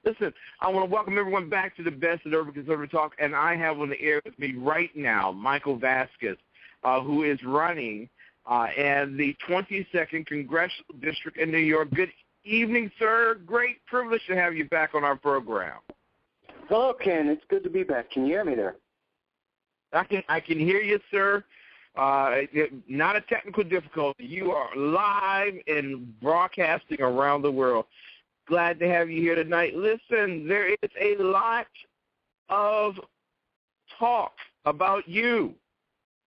Listen, I want to welcome everyone back to the Best of Urban Conservative Talk, and I have on the air with me right now Michael Vasquez, who is running in the 22nd Congressional District in New York. Good evening, sir. Great privilege to have you back on our program. Hello, Ken. It's good to be back. Can you hear me there? I can hear you, sir. Not a technical difficulty. You are live and broadcasting around the world. Glad to have you here tonight. Listen, there is a lot of talk about you,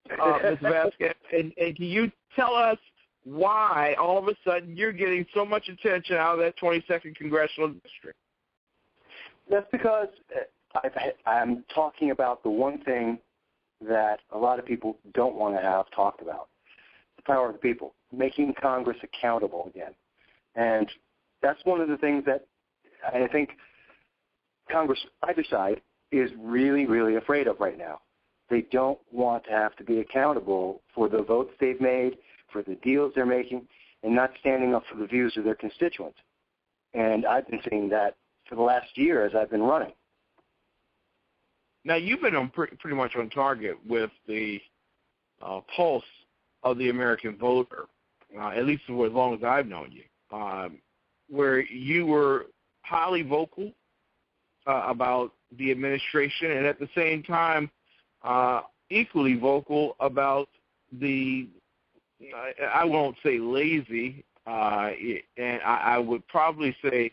Ms. Vasquez, and can you tell us why all of a sudden you're getting so much attention out of that 22nd Congressional District? That's because I'm talking about the one thing that a lot of people don't want to have talked about, the power of the people, making Congress accountable again. And that's one of the things that I think Congress, either side, is really, really afraid of right now. They don't want to have to be accountable for the votes they've made, for the deals they're making, and not standing up for the views of their constituents. And I've been seeing that for the last year as I've been running. Now, you've been on pretty much on target with the pulse of the American voter, at least for as long as I've known you, where you were highly vocal about the administration and at the same time equally vocal about the, I won't say lazy, and I would probably say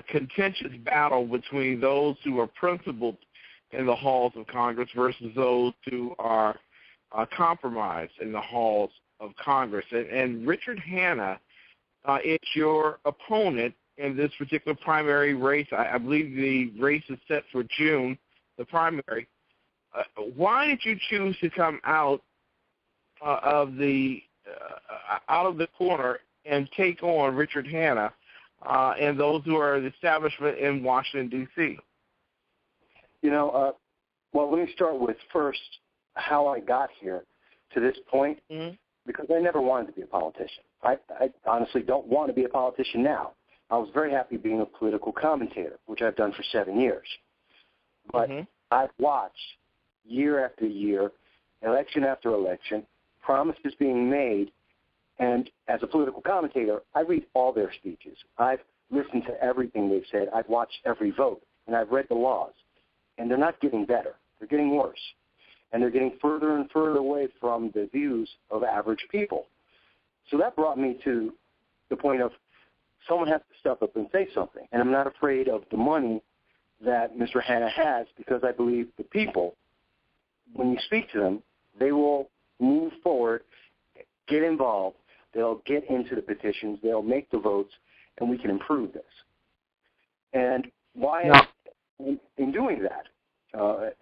contentious battle between those who are principled in the halls of Congress versus those who are compromised in the halls of Congress. And Richard Hanna is your opponent in this particular primary race. I believe the race is set for June, the primary. Why did you choose to come out of the corner and take on Richard Hanna and those who are the establishment in Washington, D.C.? You know, well, let me start with first how I got here to this point, because I never wanted to be a politician. I honestly don't want to be a politician now. I was very happy being a political commentator, which I've done for 7 years. But I've watched year after year, election after election, promises being made, and as a political commentator, I read all their speeches. I've listened to everything they've said. I've watched every vote, and I've read the laws. And they're not getting better. They're getting worse. And they're getting further and further away from the views of average people. So that brought me to the point of someone has to step up and say something. And I'm not afraid of the money that Mr. Hanna has, because I believe the people, when you speak to them, they will move forward, get involved. They'll get into the petitions. They'll make the votes, and we can improve this. And why... No. In doing that,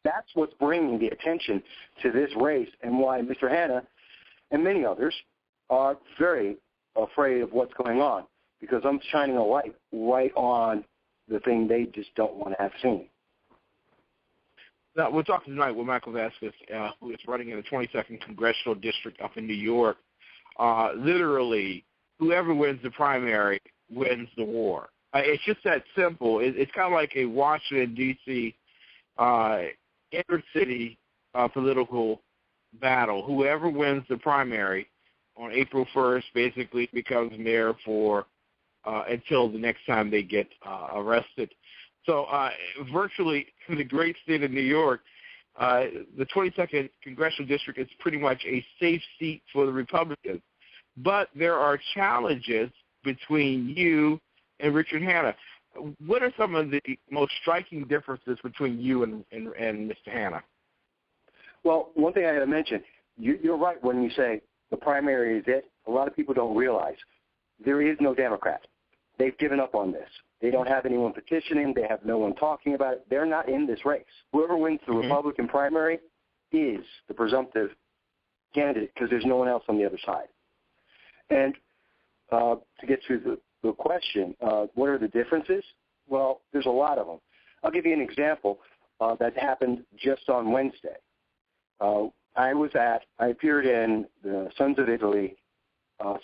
that's what's bringing the attention to this race, and why Mr. Hanna and many others are very afraid of what's going on, because I'm shining a light right on the thing they just don't want to have seen. Now, we're talking tonight with Michael Vasquez, who is running in the 22nd Congressional District up in New York. Literally, whoever wins the primary wins the war. It's just that simple. It's kind of like a Washington, D.C. inner city political battle. Whoever wins the primary on April 1st basically becomes mayor for until the next time they get arrested. So virtually in the great state of New York, the 22nd Congressional District is pretty much a safe seat for the Republicans. But there are challenges between you and Richard Hanna. What are some of the most striking differences between you and Mr. Hanna? Well, one thing I got to mention, you're right when you say the primary is it. A lot of people don't realize there is no Democrat. They've given up on this. They don't have anyone petitioning. They have no one talking about it. They're not in this race. Whoever wins the Republican primary is the presumptive candidate, because there's no one else on the other side. And to get to the question, what are the differences? Well, there's a lot of them. I'll give you an example that happened just on Wednesday. I appeared in the Sons of Italy,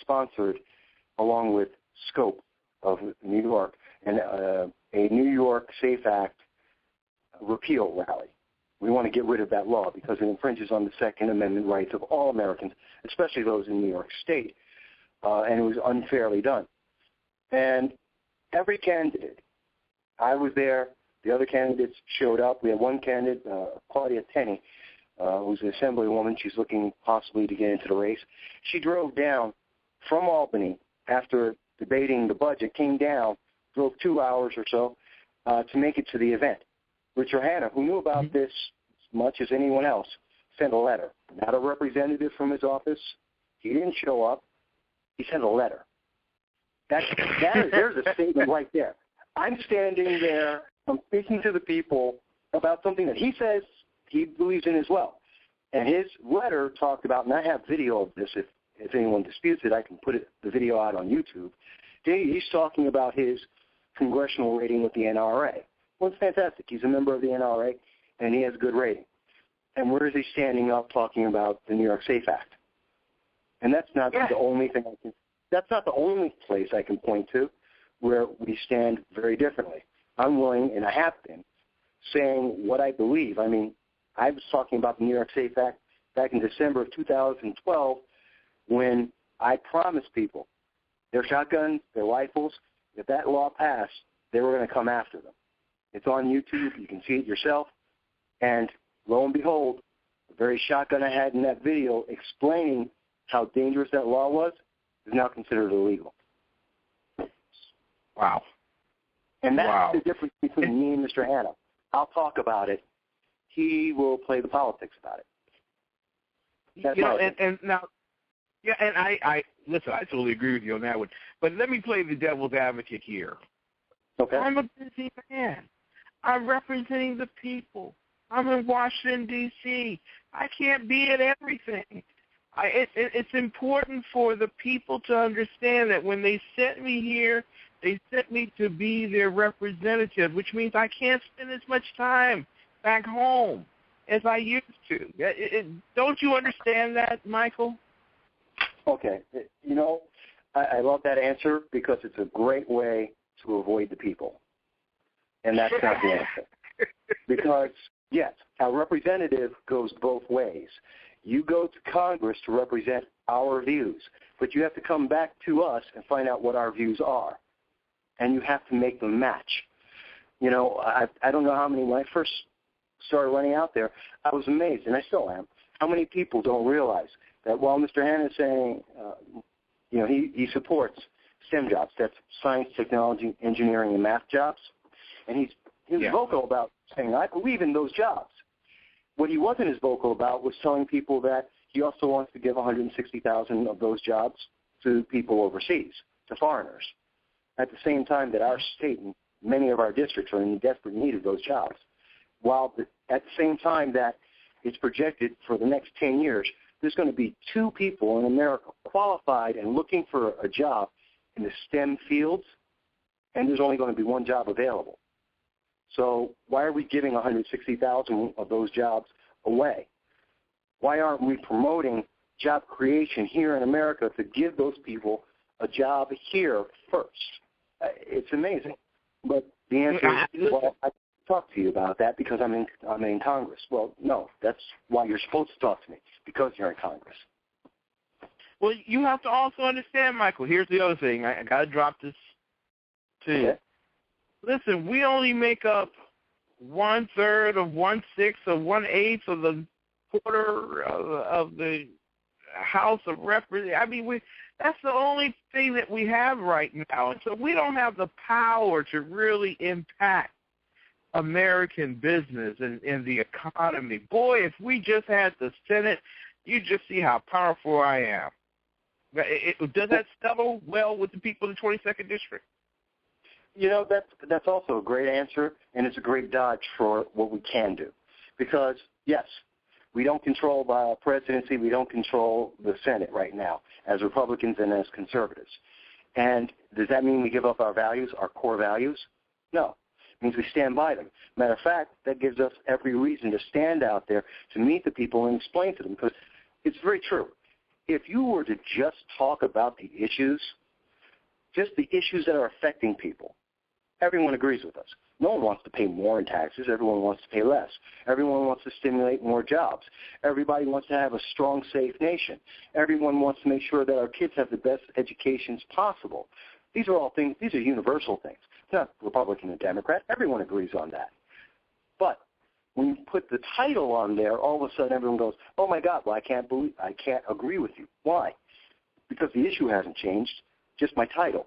sponsored along with Scope of New York, and a New York SAFE Act repeal rally. We want to get rid of that law because it infringes on the Second Amendment rights of all Americans, especially those in New York State, and it was unfairly done. And every candidate, I was there, the other candidates showed up. We had one candidate, Claudia Tenney, who's an Assemblywoman. She's looking possibly to get into the race. She drove down from Albany after debating the budget, came down, drove 2 hours or so to make it to the event. Richard Hanna, who knew about this as much as anyone else, sent a letter. Not a representative from his office. He didn't show up. He sent a letter. There's a statement right there. I'm standing there. I'm speaking to the people about something that he says he believes in as well. And his letter talked about, and I have video of this. If anyone disputes it, I can put the video out on YouTube. He's talking about his congressional rating with the NRA. Well, it's fantastic. He's a member of the NRA, and he has a good rating. And where is he standing up talking about the New York SAFE Act? And that's not the only thing I can. That's not the only place I can point to where we stand very differently. I'm willing, and I have been, saying what I believe. I mean, I was talking about the New York SAFE Act back in December of 2012 when I promised people their shotguns, their rifles, if that law passed, they were going to come after them. It's on YouTube. You can see it yourself. And lo and behold, the very shotgun I had in that video explaining how dangerous that law was is now considered illegal. Wow. And that's the difference between me and Mr. Hanna. I'll talk about it. He will play the politics about it. That's I listen, I totally agree with you on that one. But let me play the devil's advocate here. Okay. I'm a busy man. I'm representing the people. I'm in Washington, D.C. I can't be at everything. It's important for the people to understand that when they sent me here, they sent me to be their representative, which means I can't spend as much time back home as I used to. Don't you understand that, Michael? Okay. You know, I love that answer because it's a great way to avoid the people. And that's not the answer. Because, yes, our representative goes both ways. You go to Congress to represent our views, but you have to come back to us and find out what our views are. And you have to make them match. You know, I don't know how many, when I first started running out there, I was amazed, and I still am, how many people don't realize that while Mr. Hanna is saying, you know, he supports STEM jobs, that's science, technology, engineering, and math jobs, and he's vocal about saying, I believe in those jobs. What he wasn't as vocal about was telling people that he also wants to give 160,000 of those jobs to people overseas, to foreigners, at the same time that our state and many of our districts are in desperate need of those jobs, while at the same time that it's projected for the next 10 years, there's going to be 2 people in America qualified and looking for a job in the STEM fields, and there's only going to be 1 job available. So why are we giving 160,000 of those jobs away? Why aren't we promoting job creation here in America to give those people a job here first? It's amazing. But the answer is, well, I talk to you about that because I'm in Congress. Well, no, that's why you're supposed to talk to me, because you're in Congress. Well, you have to also understand, Michael, here's the other thing. I got to drop this to you. Okay. Listen, we only make up 1/3 of 1/6 of 1/8 of the quarter of the House of Representatives. I mean, that's the only thing that we have right now. And so we don't have the power to really impact American business and the economy. Boy, if we just had the Senate, you just see how powerful I am. Does that settle well with the people in the 22nd District? You know, that's also a great answer, and it's a great dodge for what we can do. Because, yes, we don't control the presidency, we don't control the Senate right now as Republicans and as conservatives. And does that mean we give up our values, our core values? No. It means we stand by them. Matter of fact, that gives us every reason to stand out there to meet the people and explain to them, because it's very true. If you were to just talk about the issues, just the issues that are affecting people, everyone agrees with us. No one wants to pay more in taxes. Everyone wants to pay less. Everyone wants to stimulate more jobs. Everybody wants to have a strong, safe nation. Everyone wants to make sure that our kids have the best educations possible. These are all things, these are universal things. It's not Republican and Democrat. Everyone agrees on that. But when you put the title on there, all of a sudden everyone goes, oh, my God, well, I can't agree with you. Why? Because the issue hasn't changed, just my title.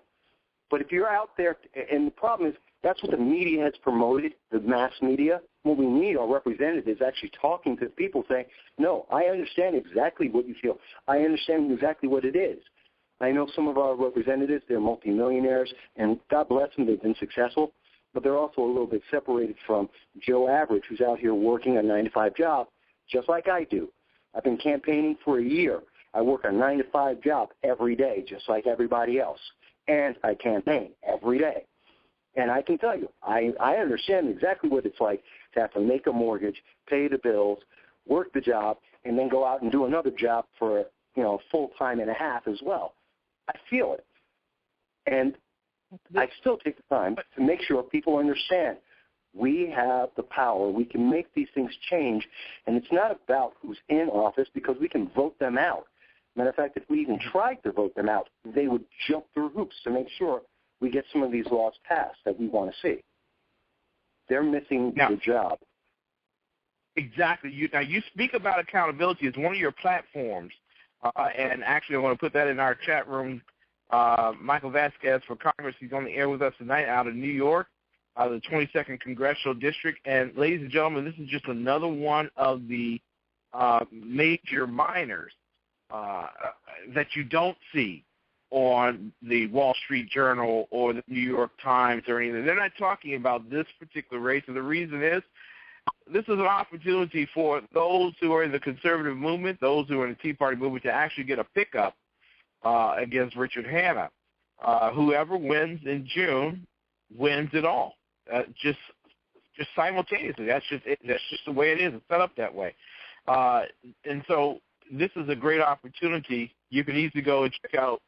But if you're out there, and the problem is that's what the media has promoted, the mass media. What we need are representatives actually talking to people saying, no, I understand exactly what you feel. I understand exactly what it is. I know some of our representatives, they're multimillionaires, and God bless them, they've been successful, but they're also a little bit separated from Joe Average, who's out here working a 9-to-5 job, just like I do. I've been campaigning for a year. I work a 9-to-5 job every day, just like everybody else, and I campaign every day. And I can tell you, I understand exactly what it's like to have to make a mortgage, pay the bills, work the job, and then go out and do another job for, full time and a half as well. I feel it. And I still take the time to make sure people understand we have the power. We can make these things change, and it's not about who's in office because we can vote them out. Matter of fact, if we even tried to vote them out, they would jump through hoops to make sure we get some of these laws passed that we want to see. They're missing the job. Exactly. You speak about accountability as one of your platforms, and actually I want to put that in our chat room. Michael Vasquez for Congress, he's on the air with us tonight out of New York, out of the 22nd Congressional District. And ladies and gentlemen, this is just another one of the major minors that you don't see on the Wall Street Journal or the New York Times or anything. They're not talking about this particular race, and the reason is this is an opportunity for those who are in the conservative movement, those who are in the Tea Party movement, to actually get a pickup against Richard Hanna. Whoever wins in June wins it all, just simultaneously. That's just the way it is. It's set up that way. And so this is a great opportunity. You can easily go and check out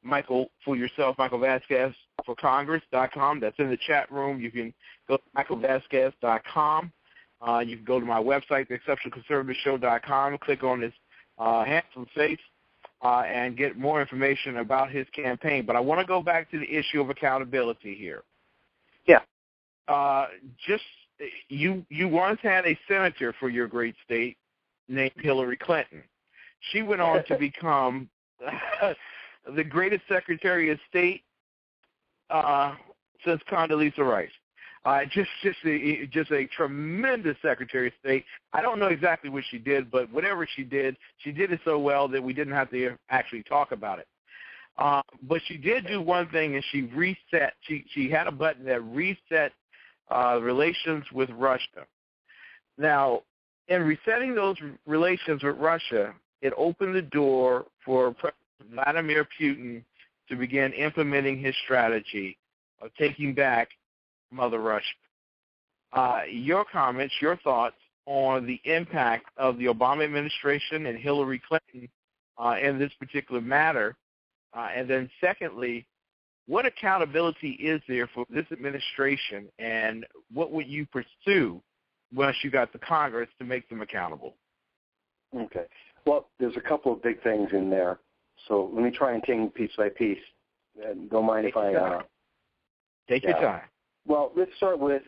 Michael for yourself, Michael Vasquez for Congress.com. That's in the chat room. You can go to michaelvasquez.com. You can go to my website, theexceptionalconservativeshow.com, click on his handsome face, and get more information about his campaign. But I want to go back to the issue of accountability here. Yeah. You once had a senator for your great state named Hillary Clinton. She went on to become the greatest Secretary of State since Condoleezza Rice. Just a tremendous Secretary of State. I don't know exactly what she did, but whatever she did it so well that we didn't have to actually talk about it. But she did do one thing, and she reset. She had a button that reset relations with Russia. Now, in resetting those relations with Russia, it opened the door for President Vladimir Putin to begin implementing his strategy of taking back Mother Russia. Your comments, your thoughts on the impact of the Obama administration and Hillary Clinton in this particular matter. And then secondly, what accountability is there for this administration, and what would you pursue once you got to Congress to make them accountable? Okay. Well, there's a couple of big things in there. So let me try and take piece by piece. Don't mind if I... Take your time. Well, let's start with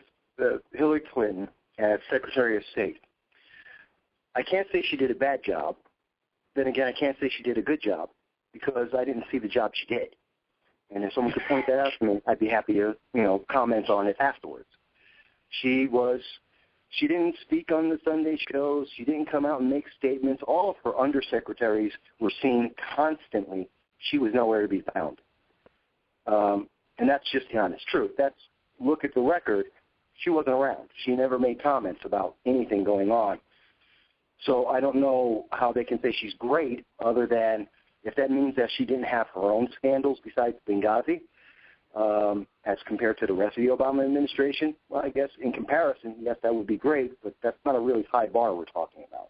Hillary Clinton as Secretary of State. I can't say she did a bad job. Then again, I can't say she did a good job because I didn't see the job she did. And if someone could point that out to me, I'd be happy to, comment on it afterwards. She didn't speak on the Sunday shows. She didn't come out and make statements. All of her undersecretaries were seen constantly. She was nowhere to be found. And that's just the honest truth. Look at the record. She wasn't around. She never made comments about anything going on. So I don't know how they can say she's great other than if that means that she didn't have her own scandals besides Benghazi as compared to the rest of the Obama administration. Well, I guess in comparison, yes, that would be great, but that's not a really high bar we're talking about.